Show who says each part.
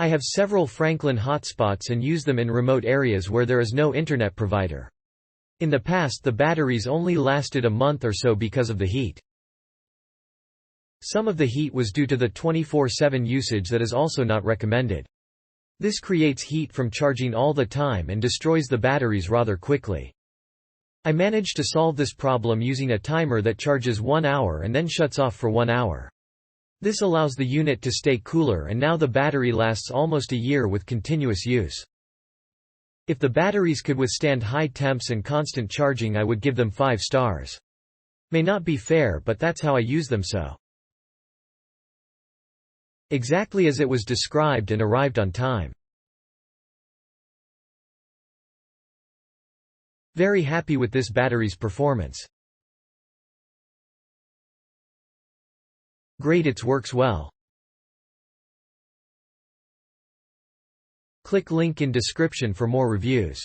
Speaker 1: I have several Franklin hotspots and use them in remote areas where there is no internet provider. In the past the batteries only lasted a month or so because of the heat. Some of the heat was due to the 24/7 usage that is also not recommended. This creates heat from charging all the time and destroys the batteries rather quickly. I managed to solve this problem using a timer that charges 1 hour and then shuts off for 1 hour. This allows the unit to stay cooler, and now the battery lasts almost a year with continuous use. If the batteries could withstand high temps and constant charging, I would give them 5 stars. May not be fair, but that's how I use them, so exactly as it was described, and arrived on time. Very happy with this battery's performance. Great, it works well. Click link in description for more reviews.